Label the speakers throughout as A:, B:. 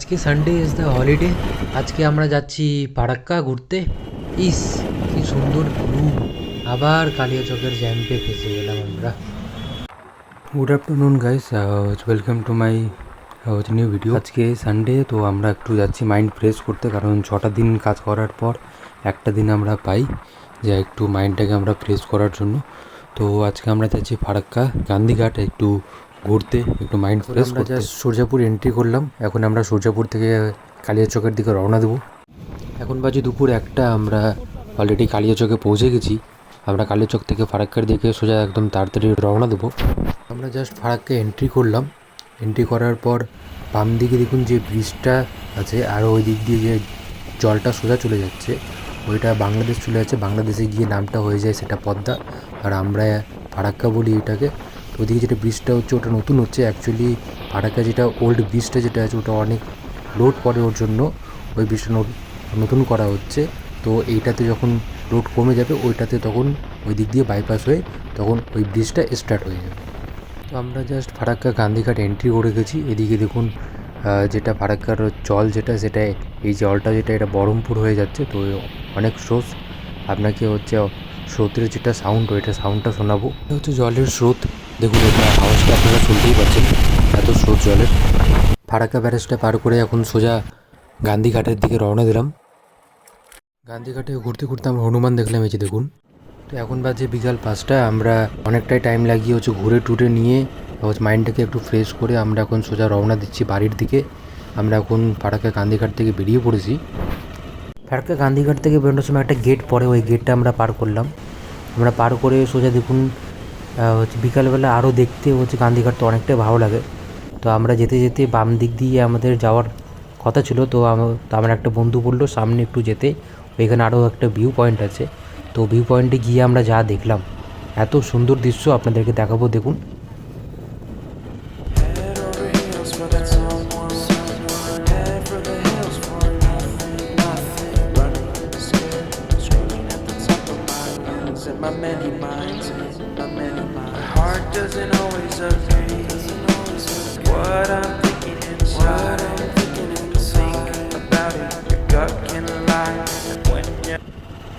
A: আজকে Sunday is the holiday. আজকে আমরা যাচ্ছি ফারাক্কা ঘুরতে। ইস, কি সুন্দর ভিউ। আবার কালিয়াচকের জ্যাম্পে ফেসে গেলাম আমরা। Good afternoon guys, welcome to my new video. আজকে সানডে, তো আমরা একটু যাচ্ছি মাইন্ড ফ্রেশ করতে, কারণ 6টা দিন কাজ করার পর একটা দিন আমরা পাই যে একটু মাইন্ডটাকে আমরা ফ্রেশ করার জন্য। তো আজকে আমরা যাচ্ছি ফারাক্কা গান্ধীঘাট একটু ঘুরতে, একটু মাইন্ড ফ্রেশ করতে। জাস্ট সূর্যাপুর এন্ট্রি করলাম, এখন আমরা সূর্যাপুর থেকে কালিয়াচকের দিকে রওনা দেবো। এখন বাজে দুপুর 1টা, আমরা অলরেডি কালিয়াচকে পৌঁছে গেছি। আমরা কালিয়াচক থেকে ফারাক্কার দিকে সোজা একদম তাড়াতাড়ি রওনা দেবো। আমরা জাস্ট ফারাক্কা এন্ট্রি করলাম। এন্ট্রি করার পর বাম দিকে দেখুন যে ব্রিজটা আছে, আর ওই দিক দিয়ে যে জলটা সোজা চলে যাচ্ছে ওইটা বাংলাদেশ চলে যাচ্ছে। বাংলাদেশে গিয়ে নামটা হয়ে যায় সেটা পদ্মা, আর আমরা ফারাক্কা বলি এটাকে। তো ওইদিকে যেটা ব্রিজটা হচ্ছে ওটা নতুন হচ্ছে। অ্যাকচুয়ালি ফারাক্কা যেটা ওল্ড ব্রিজটা যেটা আছে ওটা অনেক লোড পড়ে, ওর জন্য ওই ব্রিজটা নতুন করা হচ্ছে। তো এইটাতে যখন লোড কমে যাবে ওইটাতে তখন ওই দিক দিয়ে বাইপাস হয়ে তখন ওই ব্রিজটা স্টার্ট হয়ে যাবে। তো আমরা জাস্ট ফারাক্কা গান্ধীঘাট এন্ট্রি করে গেছি। এদিকে দেখুন যেটা ফারাক্কার জল যেটা, সেটা এই জলটা যেটা এটা বহরমপুর হয়ে যাচ্ছে। তো অনেক স্রোত, আপনাকে হচ্ছে স্রোতের যেটা সাউন্ড ওইটা সাউন্ডটা শোনাবো। এটা হচ্ছে জলের স্রোত, দেখুন এটা আওয়াজটা আপনারা শুনতেই পাচ্ছেন, এত স্রোত জলের। ফারাক্কা ব্যারেজটা পার করে এখন সোজা গান্ধীঘাটের দিকে রওনা দিলাম। গান্ধীঘাটে ঘুরতে ঘুরতে আমরা হনুমান দেখলাম, এই যে দেখুন। তো এখন বাজে বিকাল 5টা, আমরা অনেকটাই টাইম লাগিয়ে হচ্ছে ঘুরে টুরে নিয়ে মাইন্ডটাকে একটু ফ্রেশ করে আমরা এখন সোজা রওনা দিচ্ছি বাড়ির দিকে। আমরা এখন ফারাক্কা গান্ধীঘাট থেকে বেরিয়ে পড়েছি। ফারাক্কা গান্ধীঘাট থেকে বেরোনোর সময় একটা গেট পড়ে, ওই গেটটা আমরা পার করলাম। আমরা পার করে সোজা দেখুন হচ্ছে বিকালবেলা আরও দেখতে হচ্ছে গান্ধীঘাট তো অনেকটাই ভালো লাগে। তো আমরা যেতে যেতে বাম দিক দিয়ে আমাদের যাওয়ার কথা ছিল, তো আমার একটা বন্ধু বললো সামনে একটু যেতে ওইখানে আরও একটা ভিউ পয়েন্ট আছে। তো ভিউ পয়েন্টে গিয়ে আমরা যা দেখলাম, এত সুন্দর দৃশ্য আপনাদেরকে দেখাবো, দেখুন।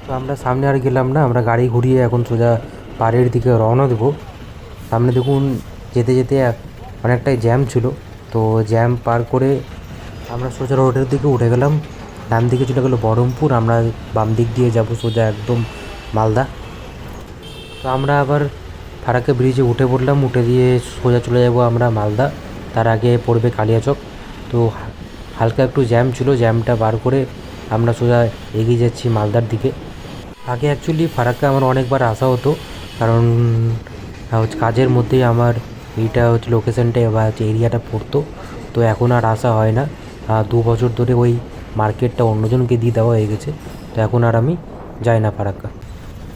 A: তো আমরা সামনে আর গেলাম না, আমরা গাড়ি ঘুরিয়ে এখন সোজা বাড়ির দিকে রওনা দেবো। সামনে দেখুন যেতে যেতে অনেকটাই জ্যাম ছিল, তো জ্যাম পার করে আমরা সোজা রোডের দিকে উঠে গেলাম। ডান দিকে চলে গেলো বহরমপুর, আমরা বাম দিক দিয়ে যাব সোজা একদম মালদা। তো আমরা আবার ফারাক্কা ব্রিজে উঠে পড়লাম, উঠে দিয়ে সোজা চলে যাব আমরা মালদা। তার আগে পড়বে কালিয়াচক। তো হালকা একটু জ্যাম ছিল, জ্যামটা বার করে আমরা সোজা এগিয়ে যাচ্ছি মালদার দিকে। আগে অ্যাকচুয়ালি ফারাক্কা আমার অনেকবার আসা হতো, কারণ হচ্ছে কাজের মধ্যেই আমার এইটা হচ্ছে লোকেশানটা বা হচ্ছে এরিয়াটা পড়তো। তো এখন আর আসা হয় না, 2 বছর ধরে ওই মার্কেটটা অন্যজনকে দিয়ে দেওয়া হয়ে গেছে। তো এখন আর আমি যাই না ফারাক্কা।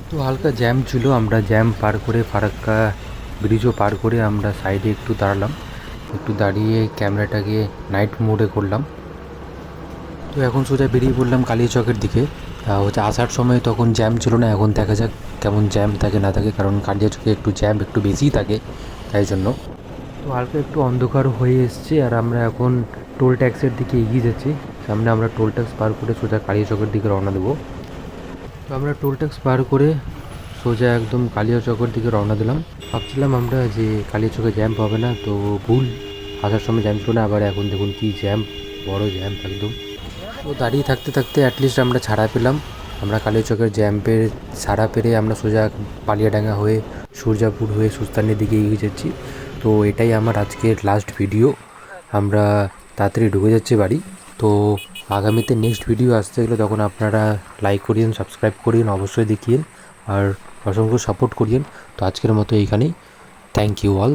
A: তো হালকা জ্যাম ছিল, আমরা জ্যাম পার করে ফারাক্কা ব্রিজও পার করে আমরা সাইডে একটু দাঁড়ালাম। একটু দাঁড়িয়ে ক্যামেরাটাকে নাইট মোডে করলাম। তো এখন সোজা বেরিয়ে পড়লাম কালিয়াচকের দিকে। হচ্ছে আসার সময় তখন জ্যাম ছিল না, এখন দেখা যাক কেমন জ্যাম থাকে না থাকে, কারণ কালিয়াচকে একটু জ্যাম একটু বেশিই থাকে তাই জন্য। তো হালকা একটু অন্ধকার হয়ে এসছে, আর আমরা এখন টোল ট্যাক্সের দিকে এগিয়ে যাচ্ছি। সামনে আমরা টোল ট্যাক্স পার করে সোজা কালিয়াচকের দিকে রওনা দেবো। তো আমরা টোল ট্যাক্স পার করে সোজা একদম কালিয়াচকের দিকে রওনা দিলাম। ভাবছিলাম আমরা যে কালিয়াচকে জ্যাম হবে না, তো ভুল, আসার সময় জ্যাম ছিল না, আবার এখন দেখুন কি জ্যাম, বড় জ্যাম একদম। তো দাঁড়িয়ে থাকতে থাকতে অ্যাটলিস্ট আমরা ছাড়া পেলাম। আমরা কালিয়াচকের জ্যাম্পের ছাড়া পেরে আমরা সোজা পালিয়াডাঙ্গা হয়ে সূর্যাপুর হয়ে সুস্তানের দিকে এগিয়ে যাচ্ছি। তো এটাই আমার আজকের লাস্ট ভিডিও, আমরা তাড়াতাড়ি ঢুকে যাচ্ছি বাড়ি। তো আগামীতে নেক্সট ভিডিও আসতে গেলে তখন আপনারা লাইক করিয়েন, সাবস্ক্রাইব করিয়েন, অবশ্যই দেখিয়েন, আর অসংখ্য সাপোর্ট করিয়েন। তো আজকের মতো এইখানেই, থ্যাংক ইউ অল।